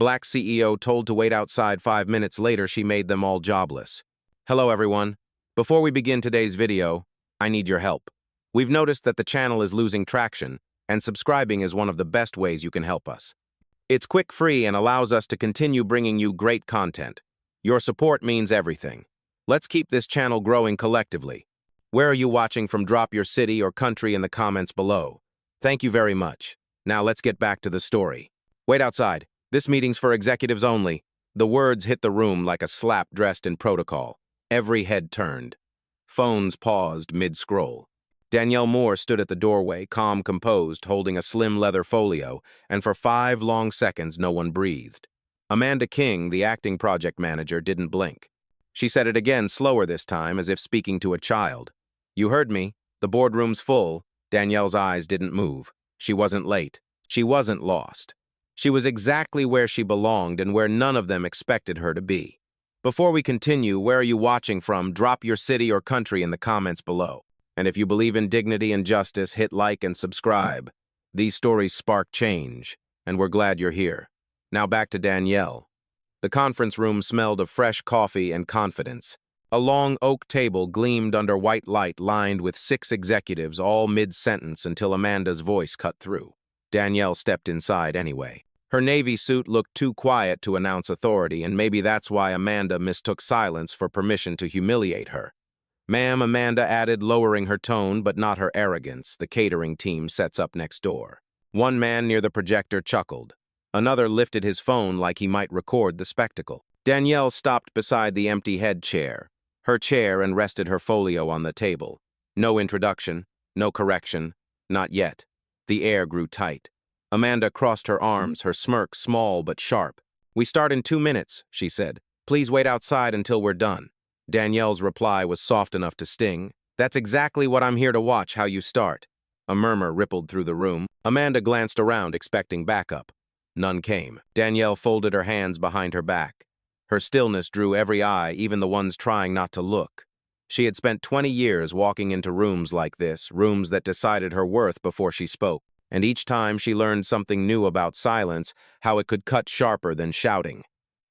Black CEO told to wait outside 5 minutes later, she made them all jobless. Hello everyone. Before we begin today's video, I need your help. We've noticed that the channel is losing traction, and subscribing is one of the best ways you can help us. It's quick, free, and allows us to continue bringing you great content. Your support means everything. Let's keep this channel growing collectively. Where are you watching from? Drop your city or country in the comments below. Thank you very much. Now let's get back to the story. Wait outside. This meeting's for executives only. The words hit the room like a slap dressed in protocol. Every head turned. Phones paused mid-scroll. Danielle Moore stood at the doorway, calm, composed, holding a slim leather folio, and for 5 long seconds no one breathed. Amanda King, the acting project manager, didn't blink. She said it again, slower this time, as if speaking to a child. You heard me. The boardroom's full. Danielle's eyes didn't move. She wasn't late. She wasn't lost. She was exactly where she belonged and where none of them expected her to be. Before we continue, where are you watching from? Drop your city or country in the comments below. And if you believe in dignity and justice, hit like and subscribe. These stories spark change, and we're glad you're here. Now back to Danielle. The conference room smelled of fresh coffee and confidence. A long oak table gleamed under white light lined with 6 executives, all mid-sentence until Amanda's voice cut through. Danielle stepped inside anyway. Her navy suit looked too quiet to announce authority, and maybe that's why Amanda mistook silence for permission to humiliate her. Ma'am, Amanda added, lowering her tone but not her arrogance. The catering team sets up next door. One man near the projector chuckled. Another lifted his phone like he might record the spectacle. Danielle stopped beside the empty head chair, and rested her folio on the table. No introduction, no correction, not yet. The air grew tight. Amanda crossed her arms, her smirk small but sharp. We start in 2 minutes, she said. Please wait outside until we're done. Danielle's reply was soft enough to sting. That's exactly what I'm here to watch, how you start. A murmur rippled through the room. Amanda glanced around, expecting backup. None came. Danielle folded her hands behind her back. Her stillness drew every eye, even the ones trying not to look. She had spent 20 years walking into rooms like this, rooms that decided her worth before she spoke. And each time she learned something new about silence, how it could cut sharper than shouting.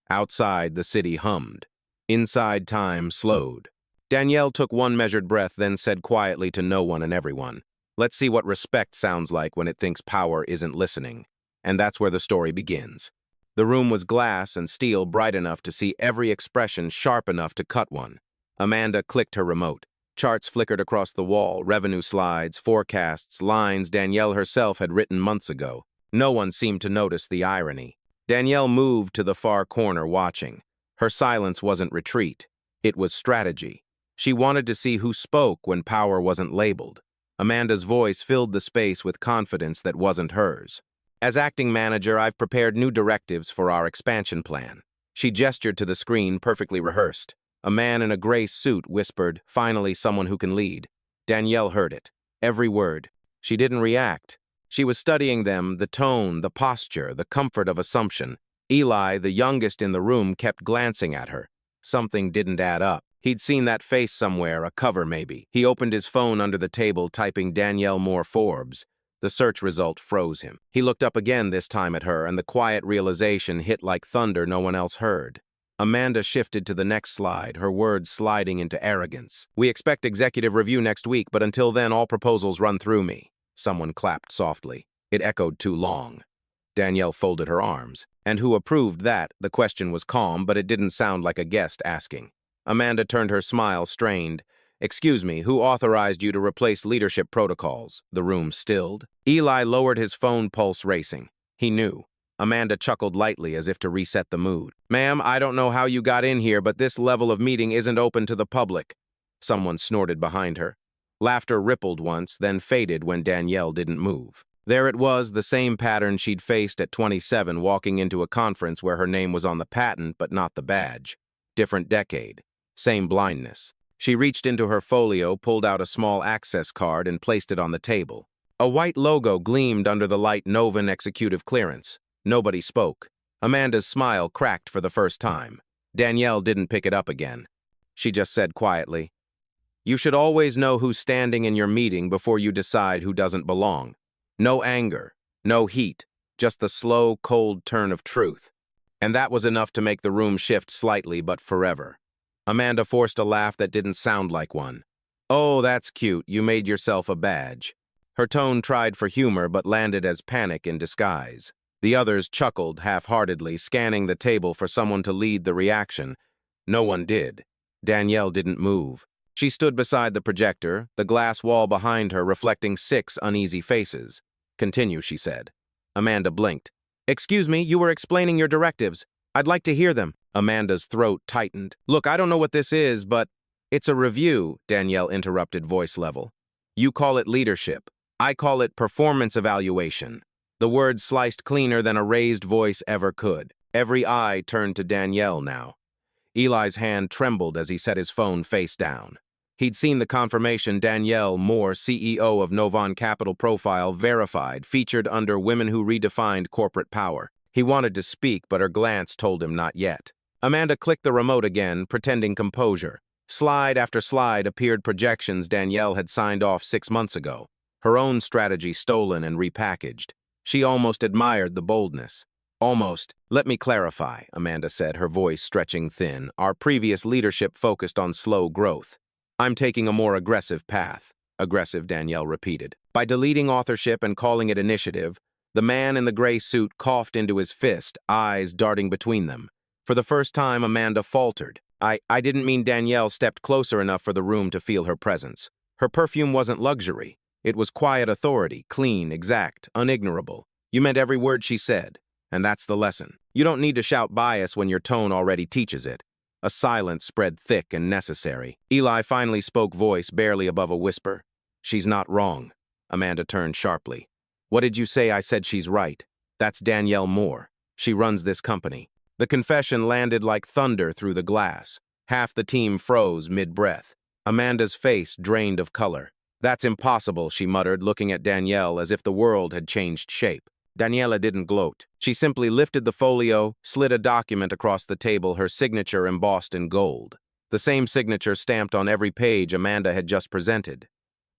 Outside, the city hummed. Inside, time slowed. Danielle took one measured breath, then said quietly to no one and everyone, let's see what respect sounds like when it thinks power isn't listening. And that's where the story begins. The room was glass and steel, bright enough to see every expression, sharp enough to cut one. Amanda clicked her remote. Charts flickered across the wall, revenue slides, forecasts, lines Danielle herself had written months ago. No one seemed to notice the irony. Danielle moved to the far corner, watching. Her silence wasn't retreat. It was strategy. She wanted to see who spoke when power wasn't labeled. Amanda's voice filled the space with confidence that wasn't hers. As acting manager, I've prepared new directives for our expansion plan. She gestured to the screen, perfectly rehearsed. A man in a gray suit whispered, finally someone who can lead. Danielle heard it. Every word. She didn't react. She was studying them, the tone, the posture, the comfort of assumption. Eli, the youngest in the room, kept glancing at her. Something didn't add up. He'd seen that face somewhere, a cover maybe. He opened his phone under the table, typing Danielle Moore Forbes. The search result froze him. He looked up again, this time at her, and the quiet realization hit like thunder no one else heard. Amanda shifted to the next slide, her words sliding into arrogance. We expect executive review next week, but until then all proposals run through me. Someone clapped softly. It echoed too long. Danielle folded her arms. And who approved that? The question was calm, but it didn't sound like a guest asking. Amanda turned, her smile strained. Excuse me, who authorized you to replace leadership protocols? The room stilled. Eli lowered his phone, pulse racing. He knew. Amanda chuckled lightly as if to reset the mood. Ma'am, I don't know how you got in here, but this level of meeting isn't open to the public. Someone snorted behind her. Laughter rippled once, then faded when Danielle didn't move. There it was, the same pattern she'd faced at 27, walking into a conference where her name was on the patent but not the badge. Different decade. Same blindness. She reached into her folio, pulled out a small access card, and placed it on the table. A white logo gleamed under the light Novan executive clearance. Nobody spoke. Amanda's smile cracked for the first time. Danielle didn't pick it up again. She just said quietly, You should always know who's standing in your meeting before you decide who doesn't belong. No anger, no heat, just the slow, cold turn of truth. And that was enough to make the room shift slightly but forever. Amanda forced a laugh that didn't sound like one. "Oh, that's cute. You made yourself a badge." Her tone tried for humor but landed as panic in disguise. The others chuckled half-heartedly, scanning the table for someone to lead the reaction. No one did. Danielle didn't move. She stood beside the projector, the glass wall behind her reflecting 6 uneasy faces. "Continue," she said. Amanda blinked. "Excuse me, you were explaining your directives. I'd like to hear them." Amanda's throat tightened. "Look, I don't know what this is, but—" "It's a review," Danielle interrupted, voice level. "You call it leadership. I call it performance evaluation." The words sliced cleaner than a raised voice ever could. Every eye turned to Danielle now. Eli's hand trembled as he set his phone face down. He'd seen the confirmation. Danielle Moore, CEO of Novon Capital profile, verified, featured under Women Who Redefined Corporate Power. He wanted to speak, but her glance told him not yet. Amanda clicked the remote again, pretending composure. Slide after slide appeared projections Danielle had signed off 6 months ago. Her own strategy stolen and repackaged. She almost admired the boldness. "Almost. Let me clarify," Amanda said, her voice stretching thin. "Our previous leadership focused on slow growth. I'm taking a more aggressive path." "Aggressive," Danielle repeated. By deleting authorship and calling it initiative, the man in the gray suit coughed into his fist, eyes darting between them. For the first time, Amanda faltered. I didn't mean." Danielle stepped closer enough for the room to feel her presence. Her perfume wasn't luxury. It was quiet authority, clean, exact, unignorable. "You meant every word she said. And that's the lesson. You don't need to shout bias when your tone already teaches it." A silence spread thick and necessary. Eli finally spoke, voice barely above a whisper. "She's not wrong." Amanda turned sharply. "What did you say?" "I said she's right. That's Danielle Moore. She runs this company." The confession landed like thunder through the glass. Half the team froze mid-breath. Amanda's face drained of color. "That's impossible," she muttered, looking at Danielle as if the world had changed shape. Daniela didn't gloat. She simply lifted the folio, slid a document across the table, her signature embossed in gold. The same signature stamped on every page Amanda had just presented.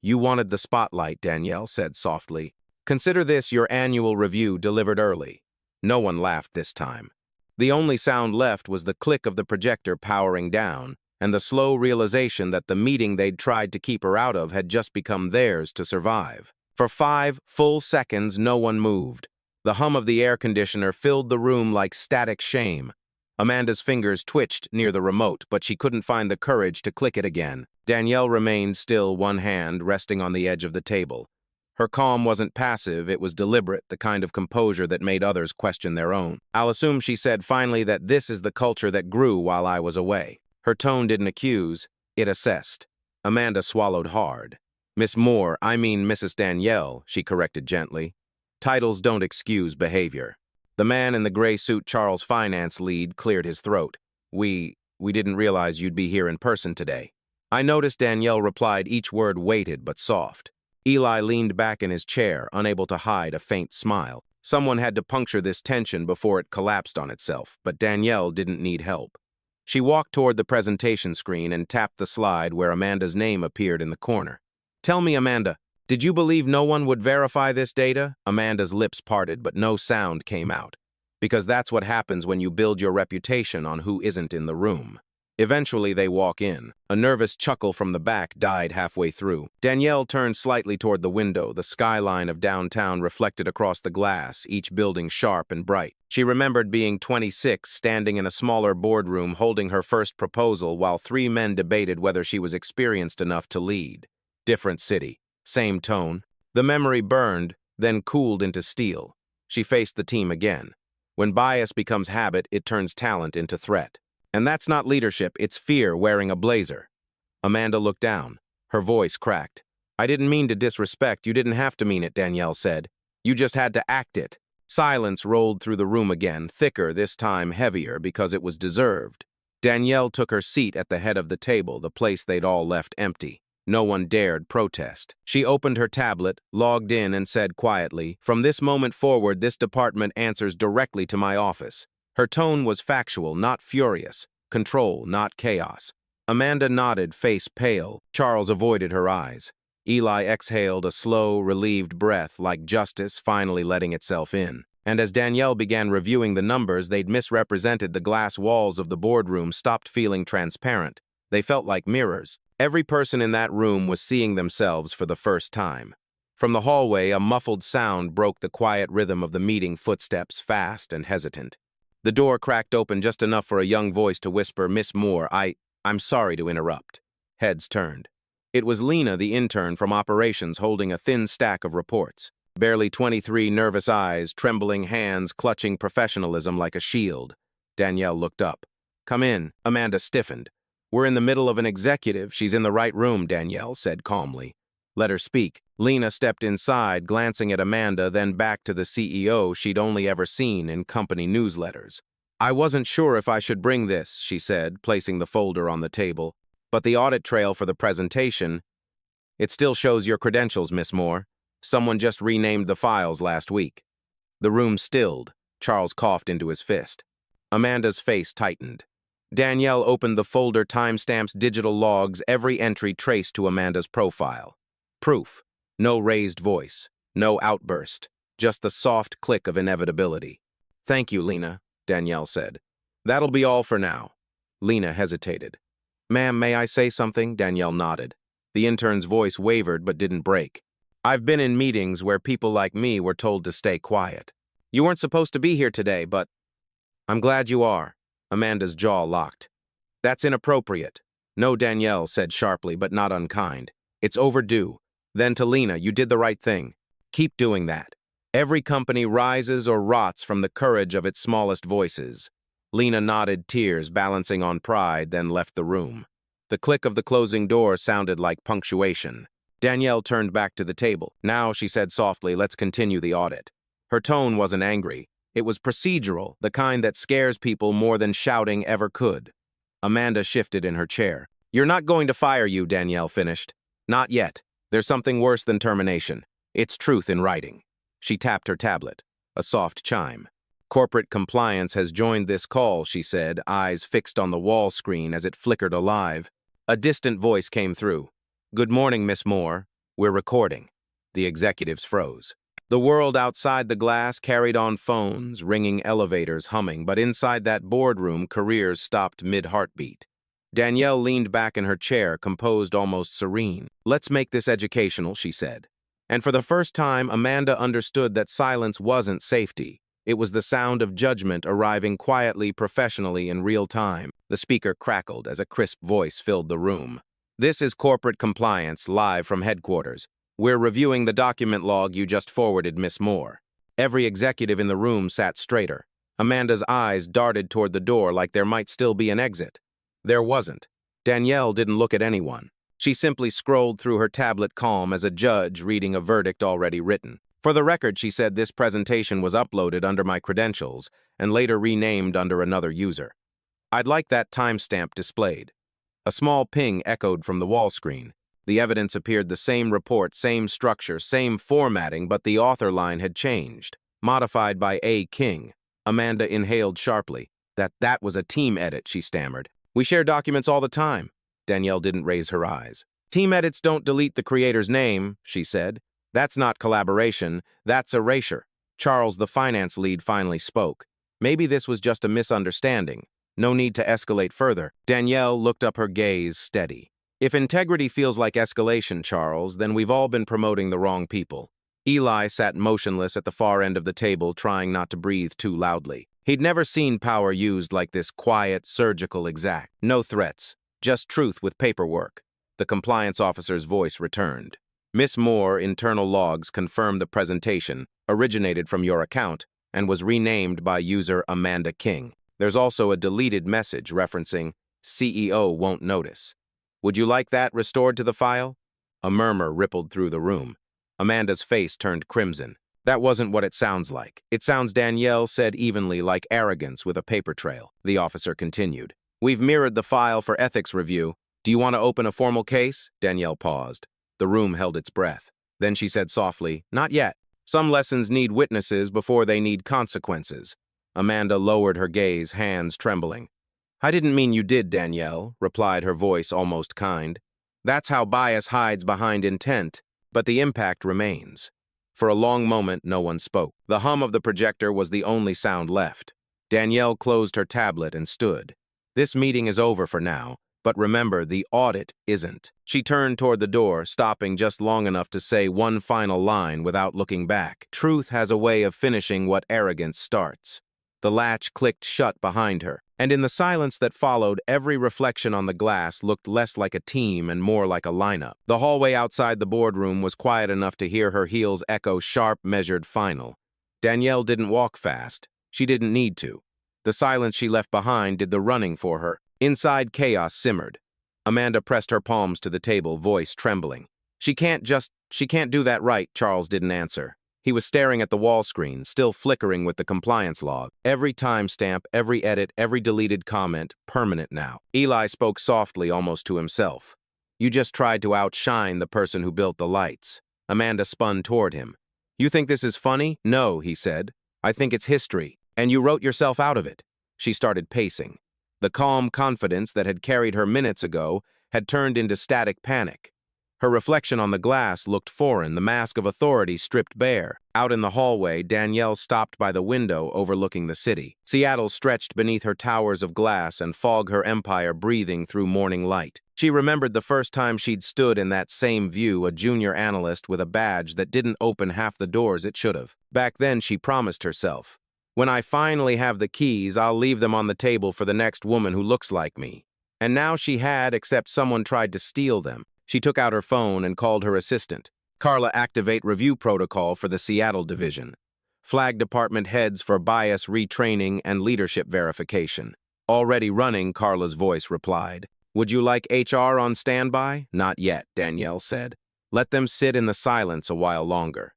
"You wanted the spotlight," Danielle said softly. "Consider this your annual review delivered early." No one laughed this time. The only sound left was the click of the projector powering down, and the slow realization that the meeting they'd tried to keep her out of had just become theirs to survive. For 5 full seconds, no one moved. The hum of the air conditioner filled the room like static shame. Amanda's fingers twitched near the remote, but she couldn't find the courage to click it again. Danielle remained still, one hand resting on the edge of the table. Her calm wasn't passive, it was deliberate, the kind of composure that made others question their own. "I'll assume," she said finally, "that this is the culture that grew while I was away." Her tone didn't accuse, it assessed. Amanda swallowed hard. "Miss Moore, I mean Mrs. Danielle," she corrected gently. "Titles don't excuse behavior." The man in the gray suit, Charles' finance lead, cleared his throat. We didn't realize you'd be here in person today." "I noticed," Danielle replied, each word weighted but soft. Eli leaned back in his chair, unable to hide a faint smile. Someone had to puncture this tension before it collapsed on itself, but Danielle didn't need help. She walked toward the presentation screen and tapped the slide where Amanda's name appeared in the corner. "Tell me, Amanda, did you believe no one would verify this data?" Amanda's lips parted, but no sound came out. "Because that's what happens when you build your reputation on who isn't in the room." Eventually, they walk in. A nervous chuckle from the back died halfway through. Danielle turned slightly toward the window, the skyline of downtown reflected across the glass, each building sharp and bright. She remembered being 26, standing in a smaller boardroom holding her first proposal while 3 men debated whether she was experienced enough to lead. Different city, same tone. The memory burned, then cooled into steel. She faced the team again. When bias becomes habit, it turns talent into threat. And that's not leadership, it's fear wearing a blazer. Amanda looked down. Her voice cracked. "I didn't mean to disrespect, you didn't have to mean it," Danielle said. "You just had to act it." Silence rolled through the room again, thicker, this time heavier, because it was deserved. Danielle took her seat at the head of the table, the place they'd all left empty. No one dared protest. She opened her tablet, logged in, and said quietly, "From this moment forward, this department answers directly to my office." Her tone was factual, not furious. Control, not chaos. Amanda nodded, face pale. Charles avoided her eyes. Eli exhaled a slow, relieved breath, like justice finally letting itself in. And as Danielle began reviewing the numbers, they'd misrepresented the glass walls of the boardroom stopped feeling transparent. They felt like mirrors. Every person in that room was seeing themselves for the first time. From the hallway, a muffled sound broke the quiet rhythm of the meeting, footsteps fast and hesitant. The door cracked open just enough for a young voice to whisper, "Miss Moore, I'm sorry to interrupt." Heads turned. It was Lena, the intern from operations, holding a thin stack of reports. Barely 23, nervous eyes, trembling hands, clutching professionalism like a shield. Danielle looked up. "Come in." Amanda stiffened. "We're in the middle of an executive. She's in the right room," Danielle said calmly. "Let her speak." Lena stepped inside, glancing at Amanda, then back to the CEO she'd only ever seen in company newsletters. "I wasn't sure if I should bring this," she said, placing the folder on the table. "But the audit trail for the presentation, it still shows your credentials, Miss Moore. Someone just renamed the files last week." The room stilled. Charles coughed into his fist. Amanda's face tightened. Danielle opened the folder, timestamps, digital logs, every entry traced to Amanda's profile. Proof. No raised voice. No outburst. Just the soft click of inevitability. "Thank you, Lena," Danielle said. "That'll be all for now." Lena hesitated. "Ma'am, may I say something?" Danielle nodded. The intern's voice wavered but didn't break. "I've been in meetings where people like me were told to stay quiet. You weren't supposed to be here today, but I'm glad you are." Amanda's jaw locked. "That's inappropriate." "No," Danielle said sharply but not unkind. "It's overdue." Then to Lena, "You did the right thing. Keep doing that. Every company rises or rots from the courage of its smallest voices." Lena nodded, tears balancing on pride, then left the room. The click of the closing door sounded like punctuation. Danielle turned back to the table. "Now," she said softly, "let's continue the audit." Her tone wasn't angry. It was procedural, the kind that scares people more than shouting ever could. Amanda shifted in her chair. "You're not going to fire you," Danielle finished. "Not yet. There's something worse than termination. It's truth in writing." She tapped her tablet. A soft chime. "Corporate compliance has joined this call," she said, eyes fixed on the wall screen as it flickered alive. A distant voice came through. "Good morning, Miss Moore. We're recording." The executives froze. The world outside the glass carried on, phones, ringing, elevators humming, but inside that boardroom, careers stopped mid-heartbeat. Danielle leaned back in her chair, composed, almost serene. "Let's make this educational," she said. And for the first time, Amanda understood that silence wasn't safety. It was the sound of judgment arriving quietly, professionally, in real time. The speaker crackled as a crisp voice filled the room. "This is corporate compliance, live from headquarters. We're reviewing the document log you just forwarded, Miss Moore." Every executive in the room sat straighter. Amanda's eyes darted toward the door like there might still be an exit. There wasn't. Danielle didn't look at anyone. She simply scrolled through her tablet, calm as a judge reading a verdict already written. "For the record," she said, "this presentation was uploaded under my credentials and later renamed under another user. I'd like that timestamp displayed." A small ping echoed from the wall screen. The evidence appeared the same report, same structure, same formatting, but the author line had changed. "Modified by A. King." Amanda inhaled sharply. That was a team edit," she stammered. "We share documents all the time." Danielle didn't raise her eyes. "Team edits don't delete the creator's name," she said. "That's not collaboration, that's erasure." Charles, the finance lead, finally spoke. "Maybe this was just a misunderstanding. No need to escalate further." Danielle looked up, her gaze steady. "If integrity feels like escalation, Charles, then we've all been promoting the wrong people." Eli sat motionless at the far end of the table, trying not to breathe too loudly. He'd never seen power used like this, quiet, surgical, exact. No threats, just truth with paperwork. The compliance officer's voice returned. "Miss Moore, internal logs confirm the presentation originated from your account and was renamed by user Amanda King. There's also a deleted message referencing CEO won't notice. Would you like that restored to the file?" A murmur rippled through the room. Amanda's face turned crimson. "That wasn't what it sounds like." "It sounds," Danielle said evenly, "like arrogance with a paper trail." The officer continued. "We've mirrored the file for ethics review. Do you want to open a formal case?" Danielle paused. The room held its breath. Then she said softly, "Not yet. Some lessons need witnesses before they need consequences." Amanda lowered her gaze, hands trembling. "I didn't mean you did, Danielle," replied her voice almost kind. "That's how bias hides behind intent, but the impact remains." For a long moment, no one spoke. The hum of the projector was the only sound left. Danielle closed her tablet and stood. This meeting is over for now, but remember, the audit isn't. She turned toward the door, stopping just long enough to say one final line without looking back. Truth has a way of finishing what arrogance starts. The latch clicked shut behind her, and in the silence that followed, every reflection on the glass looked less like a team and more like a lineup. The hallway outside the boardroom was quiet enough to hear her heels echo sharp, measured final. Danielle didn't walk fast. She didn't need to. The silence she left behind did the running for her. Inside, chaos simmered. Amanda pressed her palms to the table, voice trembling. She can't do that right, Charles didn't answer. He was staring at the wall screen, still flickering with the compliance log. Every timestamp, every edit, every deleted comment, permanent now. Eli spoke softly, almost to himself. You just tried to outshine the person who built the lights. Amanda spun toward him. You think this is funny? No, he said. I think it's history. And you wrote yourself out of it. She started pacing. The calm confidence that had carried her minutes ago had turned into static panic. Her reflection on the glass looked foreign, the mask of authority stripped bare. Out in the hallway, Danielle stopped by the window overlooking the city. Seattle stretched beneath her towers of glass and fog her empire breathing through morning light. She remembered the first time she'd stood in that same view, a junior analyst with a badge that didn't open half the doors it should have. Back then, she promised herself, when I finally have the keys, I'll leave them on the table for the next woman who looks like me. And now she had, except someone tried to steal them. She took out her phone and called her assistant. Carla, activate review protocol for the Seattle division. Flag department heads for bias retraining and leadership verification. Already running, Carla's voice replied. Would you like HR on standby? Not yet, Danielle said. Let them sit in the silence a while longer.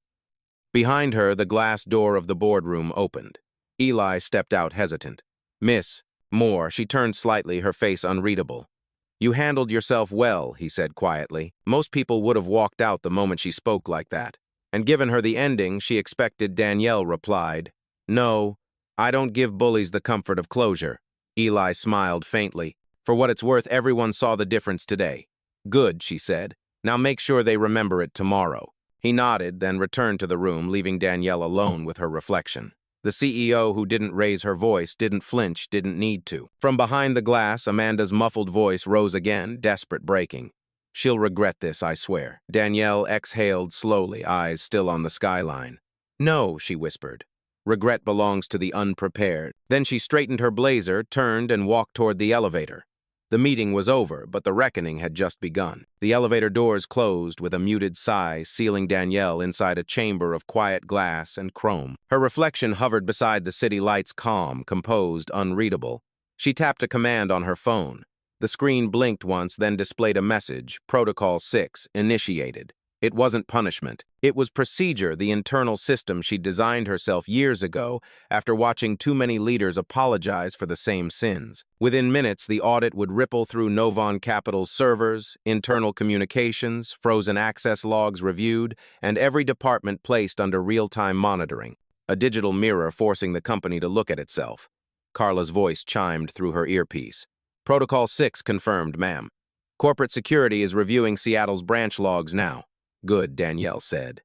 Behind her, the glass door of the boardroom opened. Eli stepped out hesitant. Miss, more. She turned slightly, her face unreadable. You handled yourself well, he said quietly. Most people would have walked out the moment she spoke like that. And given her the ending she expected, Danielle replied, No, I don't give bullies the comfort of closure. Eli smiled faintly. For what it's worth, everyone saw the difference today. Good, she said. Now make sure they remember it tomorrow. He nodded, then returned to the room, leaving Danielle alone with her reflection. The CEO, who didn't raise her voice, didn't flinch, didn't need to. From behind the glass, Amanda's muffled voice rose again, desperate breaking. She'll regret this, I swear. Danielle exhaled slowly, eyes still on the skyline. No, she whispered. Regret belongs to the unprepared. Then she straightened her blazer, turned, and walked toward the elevator. The meeting was over, but the reckoning had just begun. The elevator doors closed with a muted sigh, sealing Danielle inside a chamber of quiet glass and chrome. Her reflection hovered beside the city lights, calm, composed, unreadable. She tapped a command on her phone. The screen blinked once, then displayed a message, Protocol 6, initiated. It wasn't punishment. It was procedure, the internal system she'd designed herself years ago after watching too many leaders apologize for the same sins. Within minutes, the audit would ripple through Novon Capital's servers, internal communications, frozen access logs reviewed, and every department placed under real-time monitoring, a digital mirror forcing the company to look at itself. Carla's voice chimed through her earpiece. Protocol 6 confirmed, ma'am. Corporate security is reviewing Seattle's branch logs now. Good, Danielle said.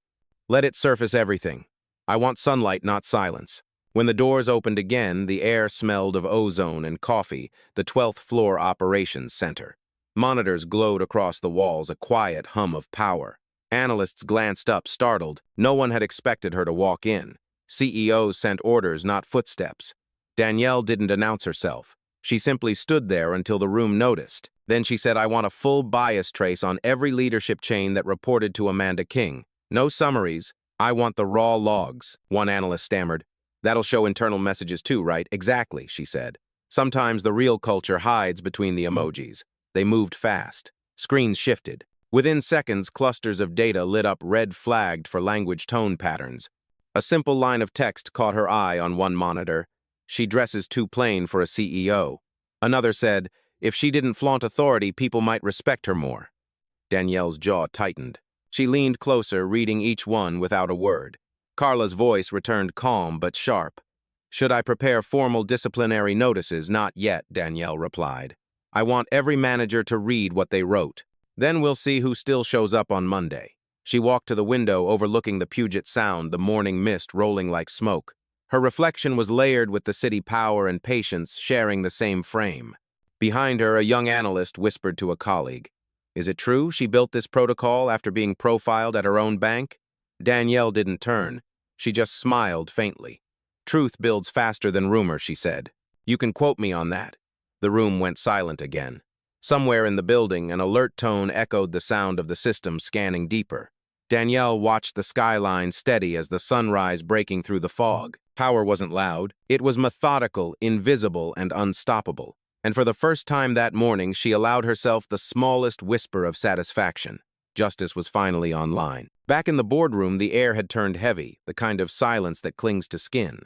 Let it surface everything. I want sunlight, not silence. When the doors opened again, the air smelled of ozone and coffee, the 12th floor operations center. Monitors glowed across the walls, a quiet hum of power. Analysts glanced up, startled. No one had expected her to walk in. CEOs sent orders, not footsteps. Danielle didn't announce herself. She simply stood there until the room noticed. Then she said, I want a full bias trace on every leadership chain that reported to Amanda King. No summaries. I want the raw logs, one analyst stammered. That'll show internal messages too, right? Exactly, she said. Sometimes the real culture hides between the emojis. They moved fast. Screens shifted. Within seconds, clusters of data lit up red flagged for language tone patterns. A simple line of text caught her eye on one monitor. She dresses too plain for a CEO. Another said, if she didn't flaunt authority, people might respect her more. Danielle's jaw tightened. She leaned closer, reading each one without a word. Carla's voice returned calm but sharp. Should I prepare formal disciplinary notices? Not yet, Danielle replied. I want every manager to read what they wrote. Then we'll see who still shows up on Monday. She walked to the window overlooking the Puget Sound, the morning mist rolling like smoke. Her reflection was layered with the city power and patience sharing the same frame. Behind her, a young analyst whispered to a colleague. Is it true she built this protocol after being profiled at her own bank? Danielle didn't turn. She just smiled faintly. Truth builds faster than rumor, she said. You can quote me on that. The room went silent again. Somewhere in the building, an alert tone echoed the sound of the system scanning deeper. Danielle watched the skyline steady as the sunrise breaking through the fog. Power wasn't loud. It was methodical, invisible, and unstoppable. And for the first time that morning, she allowed herself the smallest whisper of satisfaction. Justice was finally online. Back in the boardroom, the air had turned heavy, the kind of silence that clings to skin.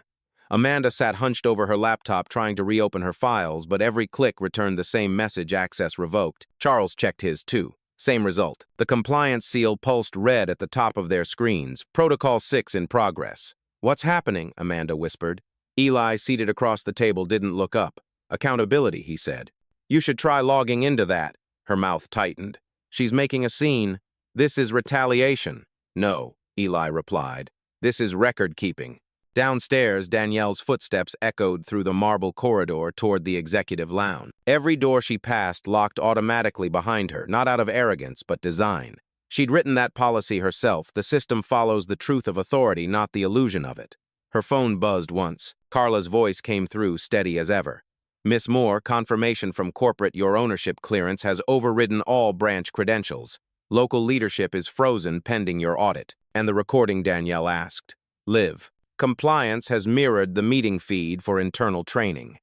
Amanda sat hunched over her laptop trying to reopen her files, but every click returned the same message: access revoked. Charles checked his too. Same result. The compliance seal pulsed red at the top of their screens. Protocol 6 in progress. What's happening? Amanda whispered. Eli, seated across the table, didn't look up. Accountability, he said. You should try logging into that. Her mouth tightened. She's making a scene. This is retaliation. No, Eli replied. This is record-keeping. Downstairs, Danielle's footsteps echoed through the marble corridor toward the executive lounge. Every door she passed locked automatically behind her, not out of arrogance, but design. She'd written that policy herself. The system follows the truth of authority, not the illusion of it. Her phone buzzed once. Carla's voice came through, steady as ever. Miss Moore, confirmation from corporate your ownership clearance has overridden all branch credentials. Local leadership is frozen pending your audit. And the recording, Danielle asked. Live. Compliance has mirrored the meeting feed for internal training.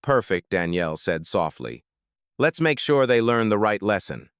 Perfect, Danielle said softly. Let's make sure they learn the right lesson.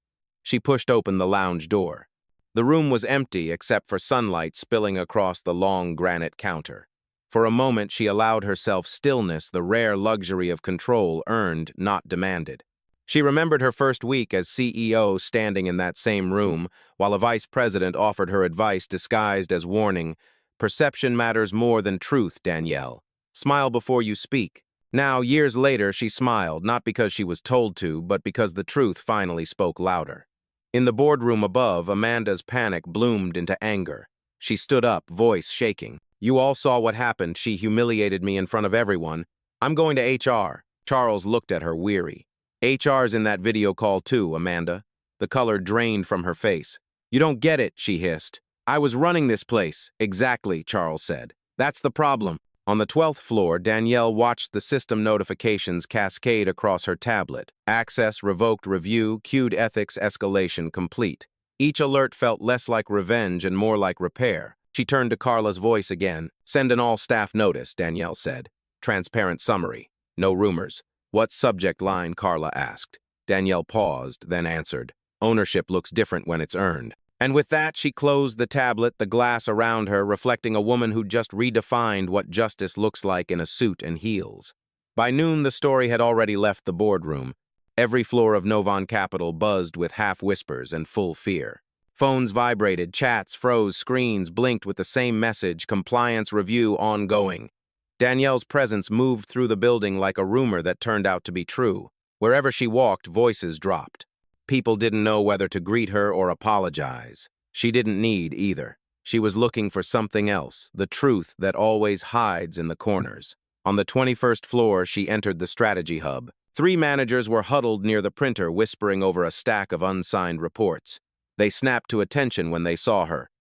She pushed open the lounge door. The room was empty except for sunlight spilling across the long granite counter. For a moment, she allowed herself stillness, the rare luxury of control earned, not demanded. She remembered her first week as CEO standing in that same room, while a vice president offered her advice disguised as warning. Perception matters more than truth, Danielle. Smile before you speak. Now, years later, she smiled, not because she was told to, but because the truth finally spoke louder. In the boardroom above, Amanda's panic bloomed into anger. She stood up, voice shaking. You all saw what happened. She humiliated me in front of everyone. I'm going to HR. Charles looked at her, weary. HR's in that video call too, Amanda. The color drained from her face. You don't get it, she hissed. I was running this place. Exactly, Charles said. That's the problem. On the 12th floor, Danielle watched the system notifications cascade across her tablet. Access revoked, review, queued ethics escalation complete. Each alert felt less like revenge and more like repair. She turned to Carla's voice again. Send an all-staff notice, Danielle said. Transparent summary. No rumors. What subject line? Carla asked. Danielle paused, then answered. Ownership looks different when it's earned. And with that, she closed the tablet, the glass around her reflecting a woman who just redefined what justice looks like in a suit and heels. By noon, the story had already left the boardroom. Every floor of Novon Capital buzzed with half-whispers and full fear. Phones vibrated, chats froze, screens blinked with the same message: compliance review ongoing. Danielle's presence moved through the building like a rumor that turned out to be true. Wherever she walked, voices dropped. People didn't know whether to greet her or apologize. She didn't need either. She was looking for something else, the truth that always hides in the corners. On the 21st floor, she entered the strategy hub. 3 managers were huddled near the printer, whispering over a stack of unsigned reports. They snapped to attention when they saw her.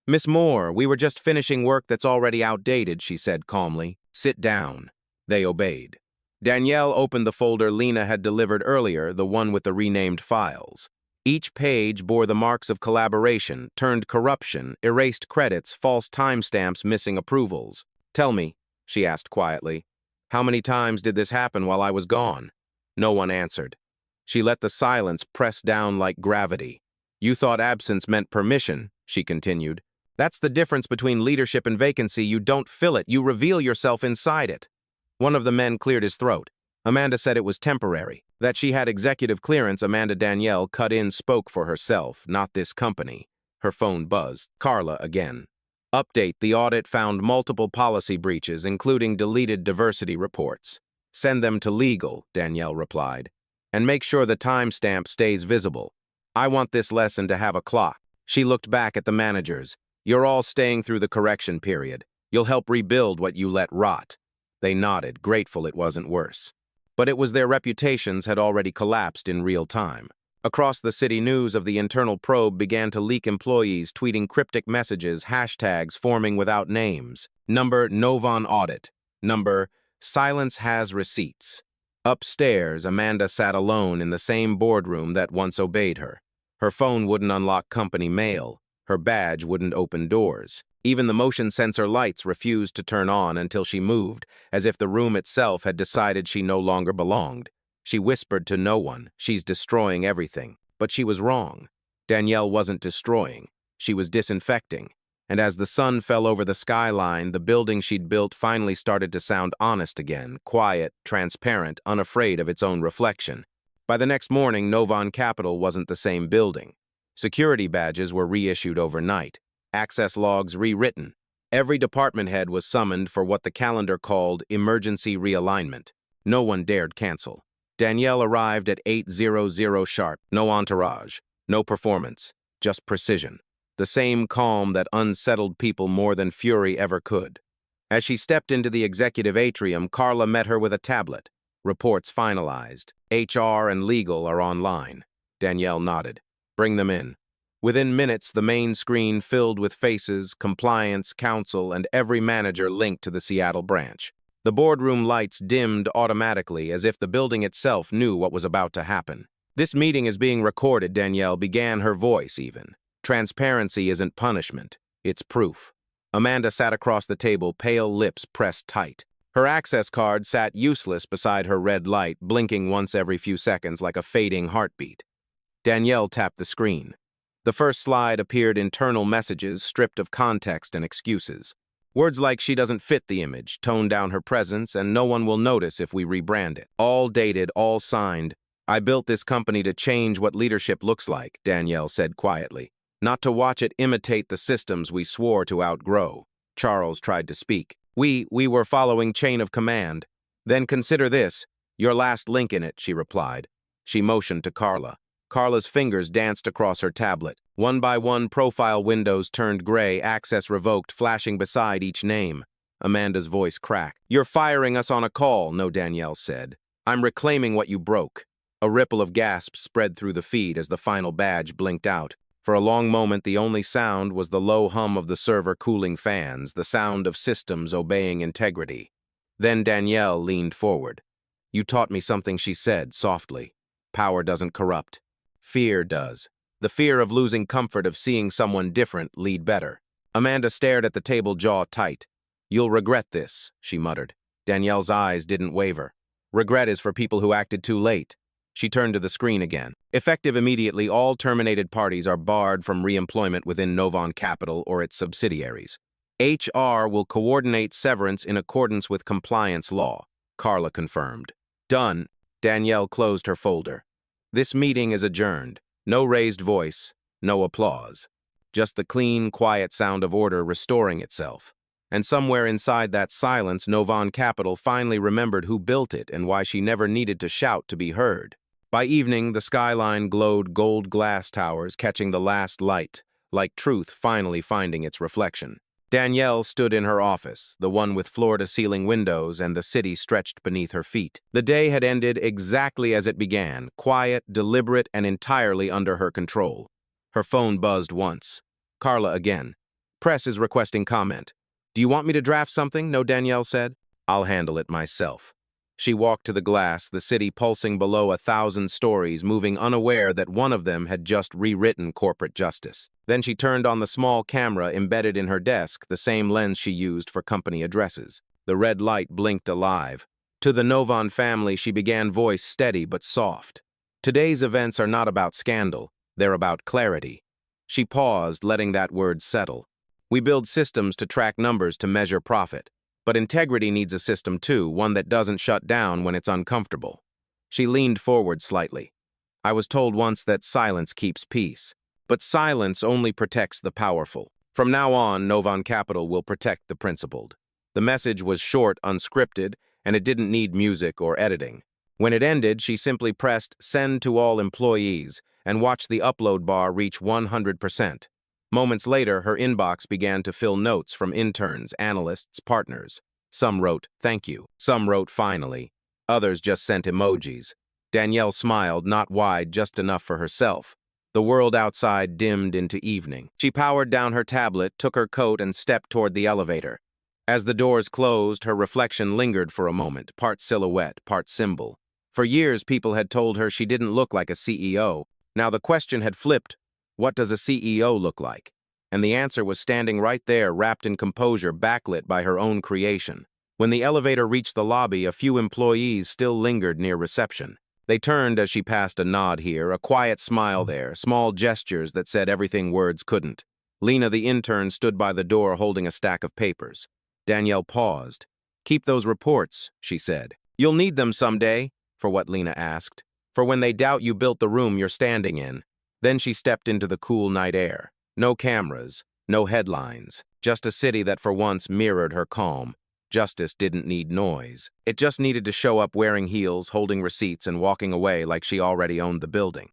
Miss Moore, we were just finishing work that's already outdated, she said calmly. Sit down. They obeyed. Danielle opened the folder Lena had delivered earlier, the one with the renamed files. Each page bore the marks of collaboration, turned corruption, erased credits, false timestamps, missing approvals. Tell me, she asked quietly, how many times did this happen while I was gone? No one answered. She let the silence press down like gravity. You thought absence meant permission, she continued. That's the difference between leadership and vacancy. You don't fill it, you reveal yourself inside it. One of the men cleared his throat. Amanda said it was temporary. That she had executive clearance. Amanda Danielle cut in, spoke for herself, not this company. Her phone buzzed. Carla again. Update: the audit found multiple policy breaches, including deleted diversity reports. Send them to legal, Danielle replied. And make sure the timestamp stays visible. I want this lesson to have a clock. She looked back at the managers. You're all staying through the correction period. You'll help rebuild what you let rot. They nodded, grateful it wasn't worse. But it was their reputations had already collapsed in real time. Across the city, news of the internal probe began to leak, employees tweeting cryptic messages, hashtags forming without names. Number Novon audit. Number silence has receipts. Upstairs, Amanda sat alone in the same boardroom that once obeyed her. Her phone wouldn't unlock company mail. Her badge wouldn't open doors. Even the motion sensor lights refused to turn on until she moved, as if the room itself had decided she no longer belonged. She whispered to no one, "She's destroying everything." But she was wrong. Danielle wasn't destroying. She was disinfecting. And as the sun fell over the skyline, the building she'd built finally started to sound honest again, quiet, transparent, unafraid of its own reflection. By the next morning, Novon Capital wasn't the same building. Security badges were reissued overnight, access logs rewritten. Every department head was summoned for what the calendar called emergency realignment. No one dared cancel. Danielle arrived at 8:00 sharp. No entourage, no performance, just precision. The same calm that unsettled people more than fury ever could. As she stepped into the executive atrium, Carla met her with a tablet. Reports finalized. HR and legal are online. Danielle nodded. Bring them in. Within minutes, the main screen filled with faces, compliance, counsel, and every manager linked to the Seattle branch. The boardroom lights dimmed automatically as if the building itself knew what was about to happen. This meeting is being recorded, Danielle began, her voice even. Transparency isn't punishment, it's proof. Amanda sat across the table, pale lips pressed tight. Her access card sat useless beside her red light, blinking once every few seconds like a fading heartbeat. Danielle tapped the screen. The first slide appeared internal messages stripped of context and excuses. Words like "she doesn't fit the image," "tone down her presence," and "no one will notice if we rebrand it." All dated, all signed. "I built this company to change what leadership looks like," Danielle said quietly. "Not to watch it imitate the systems we swore to outgrow." Charles tried to speak. We were following chain of command." "Then consider this, your last link in it," she replied. She motioned to Carla. Carla's fingers danced across her tablet. One by one, profile windows turned gray, access revoked, flashing beside each name. Amanda's voice cracked. "You're firing us on a call," no, Danielle said. "I'm reclaiming what you broke." A ripple of gasps spread through the feed as the final badge blinked out. For a long moment, the only sound was the low hum of the server cooling fans, the sound of systems obeying integrity. Then Danielle leaned forward. "You taught me something," she said softly. "Power doesn't corrupt. Fear does. The fear of losing comfort, of seeing someone different lead better." Amanda stared at the table, jaw tight. "You'll regret this," she muttered. Danielle's eyes didn't waver. "Regret is for people who acted too late." She turned to the screen again. "Effective immediately, all terminated parties are barred from re-employment within Novon Capital or its subsidiaries. HR will coordinate severance in accordance with compliance law," Carla confirmed. "Done." Danielle closed her folder. "This meeting is adjourned. No raised voice, no applause. Just the clean, quiet sound of order restoring itself. And somewhere inside that silence, Novon Capital finally remembered who built it and why she never needed to shout to be heard. By evening, the skyline glowed gold glass towers, catching the last light, like truth finally finding its reflection. Danielle stood in her office, the one with floor-to-ceiling windows and the city stretched beneath her feet. The day had ended exactly as it began, quiet, deliberate, and entirely under her control. Her phone buzzed once. Carla again. "Press is requesting comment." "Do you want me to draft something?" No, Danielle said. "I'll handle it myself." She walked to the glass, the city pulsing below 1,000 stories, moving unaware that one of them had just rewritten corporate justice. Then she turned on the small camera embedded in her desk, the same lens she used for company addresses. The red light blinked alive. To the Novon family, she began, voice steady but soft. "Today's events are not about scandal, they're about clarity." She paused, letting that word settle. "We build systems to track numbers, to measure profit. But integrity needs a system too, one that doesn't shut down when it's uncomfortable." She leaned forward slightly. "I was told once that silence keeps peace. But silence only protects the powerful. From now on, Novon Capital will protect the principled." The message was short, unscripted, and it didn't need music or editing. When it ended, she simply pressed "Send to all employees" and watched the upload bar reach 100%. Moments later, her inbox began to fill notes from interns, analysts, partners. Some wrote, "Thank you." Some wrote, "Finally." Others just sent emojis. Danielle smiled, not wide, just enough for herself. The world outside dimmed into evening. She powered down her tablet, took her coat, and stepped toward the elevator. As the doors closed, her reflection lingered for a moment, part silhouette, part symbol. For years, people had told her she didn't look like a CEO. Now the question had flipped. What does a CEO look like? And the answer was standing right there, wrapped in composure, backlit by her own creation. When the elevator reached the lobby, a few employees still lingered near reception. They turned as she passed, a nod here, a quiet smile there, small gestures that said everything words couldn't. Lena, the intern, stood by the door holding a stack of papers. Danielle paused. "Keep those reports," she said. "You'll need them someday." "For what?" Lena asked. "For when they doubt you built the room you're standing in." Then she stepped into the cool night air. No cameras, no headlines, just a city that for once mirrored her calm. Justice didn't need noise. It just needed to show up wearing heels, holding receipts, and walking away like she already owned the building.